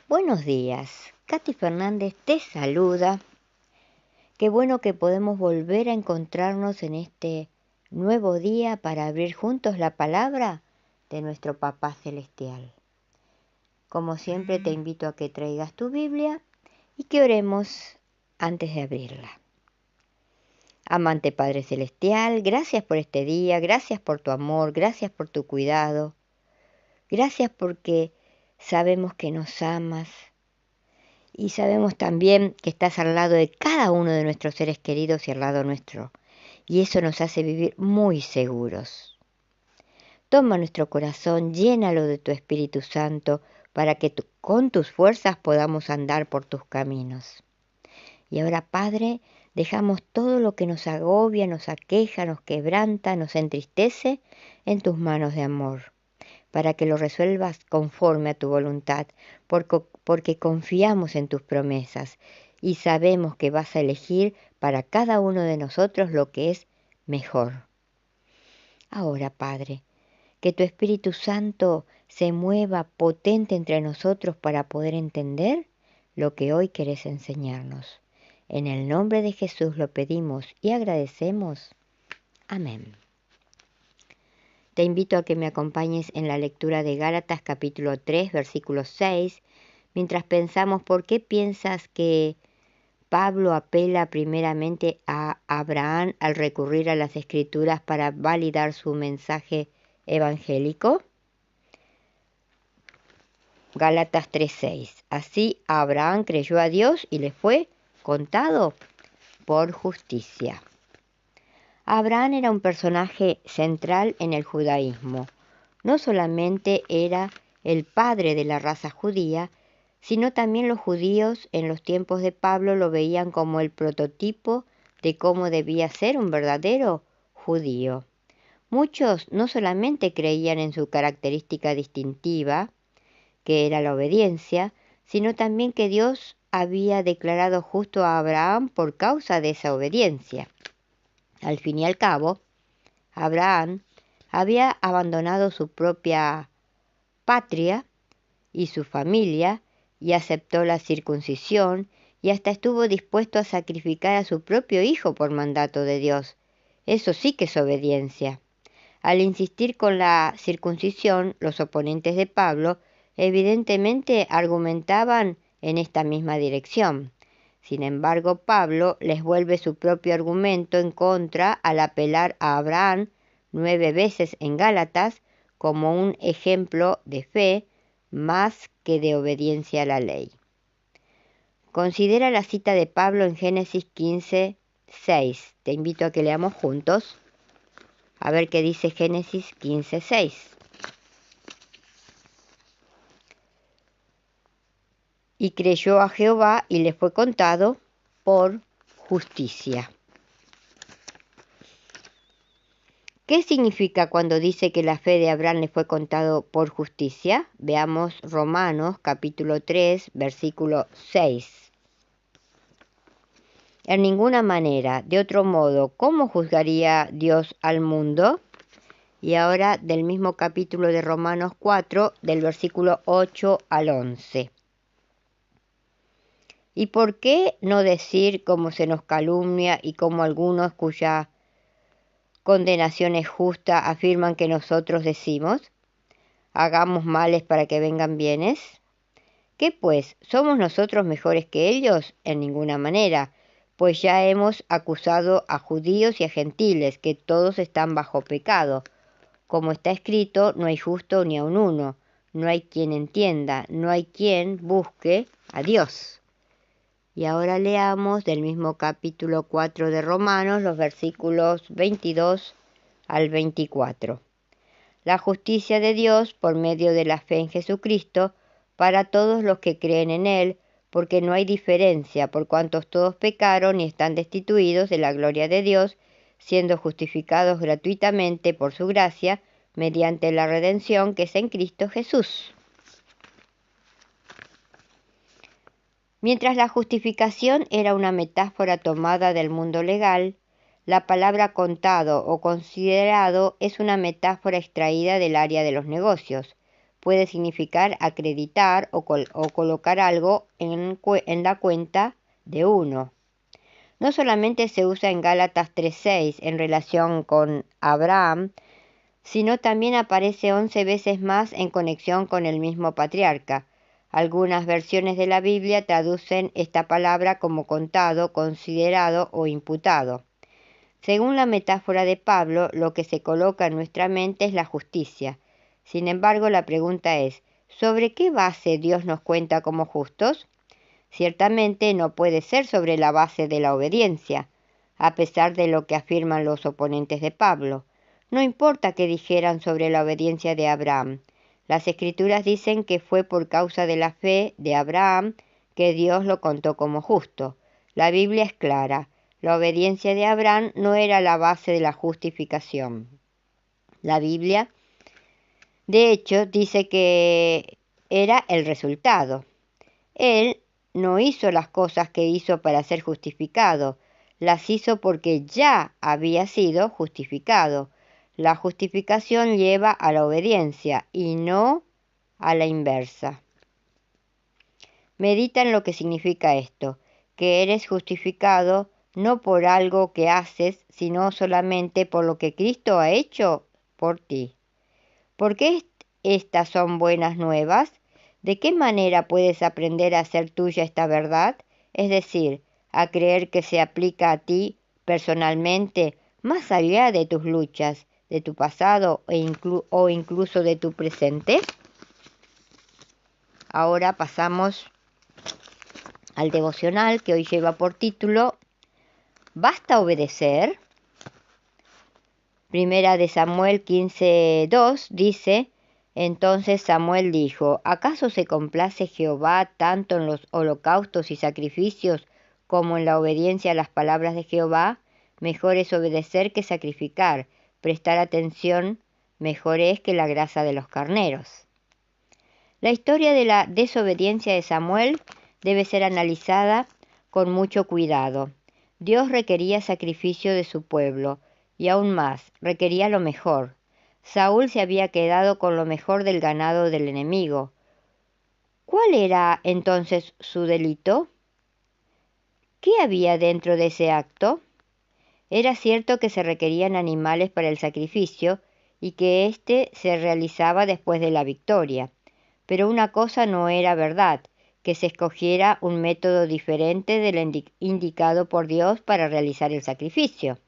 Buenos días, Katy Fernández te saluda. Qué bueno que podemos volver a encontrarnos en este nuevo día para abrir juntos la palabra de nuestro Papá Celestial. Como siempre te invito a que traigas tu Biblia y que oremos antes de abrirla. Amante Padre Celestial, gracias por este día, gracias por tu amor, gracias por tu cuidado, gracias porque sabemos que nos amas. Y sabemos también que estás al lado de cada uno de nuestros seres queridos y al lado nuestro. Y eso nos hace vivir muy seguros. Toma nuestro corazón, llénalo de tu Espíritu Santo para que con tus fuerzas podamos andar por tus caminos. Y ahora, Padre, dejamos todo lo que nos agobia, nos aqueja, nos quebranta, nos entristece en tus manos de amor, para que lo resuelvas conforme a tu voluntad, porque confiamos en tus promesas y sabemos que vas a elegir para cada uno de nosotros lo que es mejor. Ahora, Padre, que tu Espíritu Santo se mueva potente entre nosotros para poder entender lo que hoy querés enseñarnos. En el nombre de Jesús lo pedimos y agradecemos. Amén. Te invito a que me acompañes en la lectura de Gálatas capítulo 3, versículo 6, mientras pensamos por qué piensas que Pablo apela primeramente a Abraham al recurrir a las Escrituras para validar su mensaje evangélico. Gálatas 3:6. Así Abraham creyó a Dios y le fue contado por justicia. Abraham era un personaje central en el judaísmo. No solamente era el padre de la raza judía, sino también los judíos en los tiempos de Pablo lo veían como el prototipo de cómo debía ser un verdadero judío. Muchos no solamente creían en su característica distintiva, que era la obediencia, sino también que Dios había declarado justo a Abraham por causa de esa obediencia. Al fin y al cabo, Abraham había abandonado su propia patria y su familia y aceptó la circuncisión y hasta estuvo dispuesto a sacrificar a su propio hijo por mandato de Dios. Eso sí que es obediencia. Al insistir con la circuncisión, los oponentes de Pablo evidentemente argumentaban en esta misma dirección. Sin embargo, Pablo les vuelve su propio argumento en contra al apelar a Abraham 9 veces en Gálatas como un ejemplo de fe más que de obediencia a la ley. Considera la cita de Pablo en Génesis 15:6. Te invito a que leamos juntos. A ver qué dice Génesis 15:6. Y creyó a Jehová y le fue contado por justicia. ¿Qué significa cuando dice que la fe de Abraham le fue contado por justicia? Veamos Romanos capítulo 3, versículo 6. En ninguna manera, de otro modo, ¿cómo juzgaría Dios al mundo? Y ahora del mismo capítulo de Romanos 4, del versículo 8 al 11. ¿Y por qué no decir cómo se nos calumnia y cómo algunos cuya condenación es justa afirman que nosotros decimos? ¿Hagamos males para que vengan bienes? ¿Qué pues? ¿Somos nosotros mejores que ellos? En ninguna manera, pues ya hemos acusado a judíos y a gentiles, que todos están bajo pecado. Como está escrito, no hay justo ni aun uno, no hay quien entienda, no hay quien busque a Dios. Y ahora leamos del mismo capítulo 4 de Romanos, los versículos 22 al 24. La justicia de Dios por medio de la fe en Jesucristo para todos los que creen en Él, porque no hay diferencia, por cuantos todos pecaron y están destituidos de la gloria de Dios, siendo justificados gratuitamente por su gracia, mediante la redención que es en Cristo Jesús. Mientras la justificación era una metáfora tomada del mundo legal, la palabra contado o considerado es una metáfora extraída del área de los negocios, puede significar acreditar o colocar algo en la cuenta de uno. No solamente se usa en Gálatas 3:6 en relación con Abraham, sino también aparece 11 veces más en conexión con el mismo patriarca. Algunas versiones de la Biblia traducen esta palabra como contado, considerado o imputado. Según la metáfora de Pablo, lo que se coloca en nuestra mente es la justicia. Sin embargo, la pregunta es, ¿sobre qué base Dios nos cuenta como justos? Ciertamente no puede ser sobre la base de la obediencia, a pesar de lo que afirman los oponentes de Pablo. No importa qué dijeran sobre la obediencia de Abraham. Las Escrituras dicen que fue por causa de la fe de Abraham que Dios lo contó como justo. La Biblia es clara. La obediencia de Abraham no era la base de la justificación. La Biblia, de hecho, dice que era el resultado. Él no hizo las cosas que hizo para ser justificado, las hizo porque ya había sido justificado. La justificación lleva a la obediencia y no a la inversa. Medita en lo que significa esto, que eres justificado no por algo que haces, sino solamente por lo que Cristo ha hecho por ti. ¿Por qué estas son buenas nuevas? ¿De qué manera puedes aprender a hacer tuya esta verdad? Es decir, a creer que se aplica a ti personalmente, más allá de tus luchas, de tu pasado o incluso de tu presente. Ahora pasamos al devocional que hoy lleva por título ¿Basta obedecer? Primera de Samuel 15:2 dice: Entonces Samuel dijo: ¿Acaso se complace Jehová tanto en los holocaustos y sacrificios como en la obediencia a las palabras de Jehová? Mejor es obedecer que sacrificar, prestar atención mejor es que la grasa de los carneros. La historia de la desobediencia de Samuel debe ser analizada con mucho cuidado. Dios requería sacrificio de su pueblo, y aún más, requería lo mejor. Saúl se había quedado con lo mejor del ganado del enemigo. ¿Cuál era entonces su delito? ¿Qué había dentro de ese acto? Era cierto que se requerían animales para el sacrificio y que éste se realizaba después de la victoria. Pero una cosa no era verdad, que se escogiera un método diferente del indicado por Dios para realizar el sacrificio.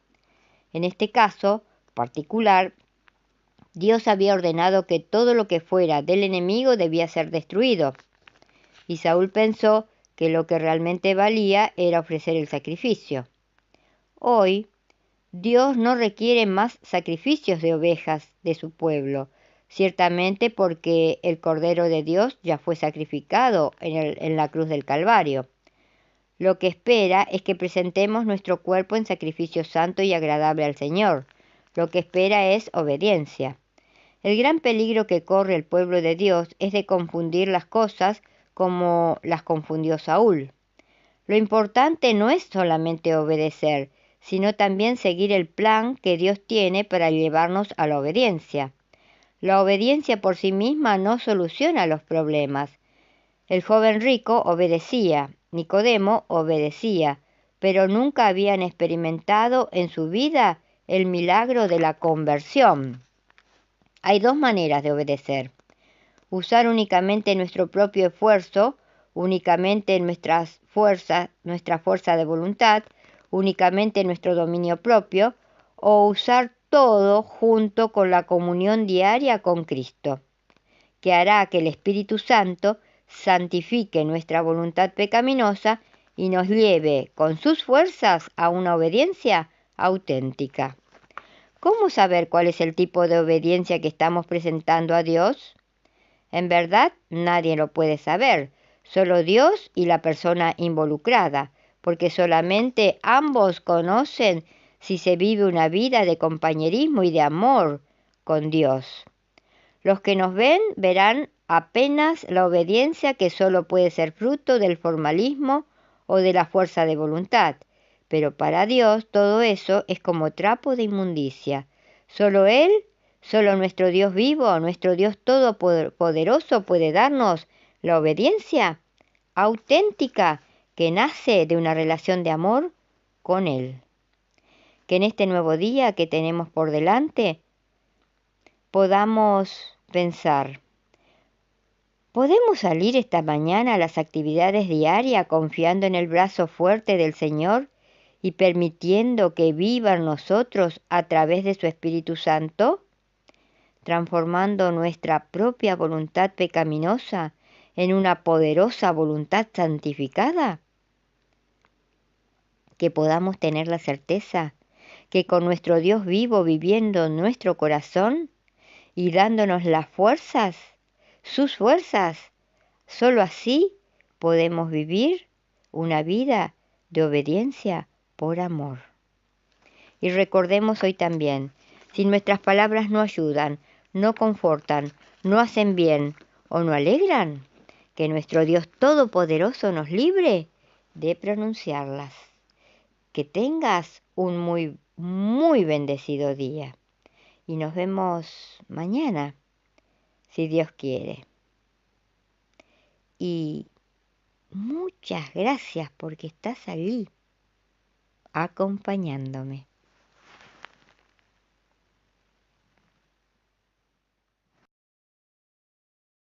En este caso particular, Dios había ordenado que todo lo que fuera del enemigo debía ser destruido, y Saúl pensó que lo que realmente valía era ofrecer el sacrificio. Hoy, Dios no requiere más sacrificios de ovejas de su pueblo, ciertamente porque el Cordero de Dios ya fue sacrificado en la cruz del Calvario. Lo que espera es que presentemos nuestro cuerpo en sacrificio santo y agradable al Señor. Lo que espera es obediencia. El gran peligro que corre el pueblo de Dios es de confundir las cosas como las confundió Saúl. Lo importante no es solamente obedecer, sino también seguir el plan que Dios tiene para llevarnos a la obediencia. La obediencia por sí misma no soluciona los problemas. El joven rico obedecía, Nicodemo obedecía, pero nunca habían experimentado en su vida el milagro de la conversión. Hay dos maneras de obedecer: usar únicamente nuestro propio esfuerzo, únicamente nuestra fuerza de voluntad, únicamente nuestro dominio propio, o usar todo junto con la comunión diaria con Cristo, que hará que el Espíritu Santo santifique nuestra voluntad pecaminosa y nos lleve con sus fuerzas a una obediencia auténtica. ¿Cómo saber cuál es el tipo de obediencia que estamos presentando a Dios? En verdad, nadie lo puede saber, solo Dios y la persona involucrada, porque solamente ambos conocen si se vive una vida de compañerismo y de amor con Dios. Los que nos ven verán apenas la obediencia que solo puede ser fruto del formalismo o de la fuerza de voluntad, pero para Dios todo eso es como trapo de inmundicia. Solo Él Solo nuestro Dios vivo, nuestro Dios todopoderoso puede darnos la obediencia auténtica que nace de una relación de amor con Él. Que en este nuevo día que tenemos por delante podamos pensar, ¿podemos salir esta mañana a las actividades diarias confiando en el brazo fuerte del Señor y permitiendo que viva en nosotros a través de su Espíritu Santo, transformando nuestra propia voluntad pecaminosa en una poderosa voluntad santificada? Que podamos tener la certeza que con nuestro Dios vivo viviendo en nuestro corazón y dándonos las fuerzas, sus fuerzas, solo así podemos vivir una vida de obediencia por amor. Y recordemos hoy también, si nuestras palabras no ayudan, no confortan, no hacen bien o no alegran, que nuestro Dios Todopoderoso nos libre de pronunciarlas. Que tengas un muy, muy bendecido día. Y nos vemos mañana, si Dios quiere. Y muchas gracias porque estás allí, acompañándome.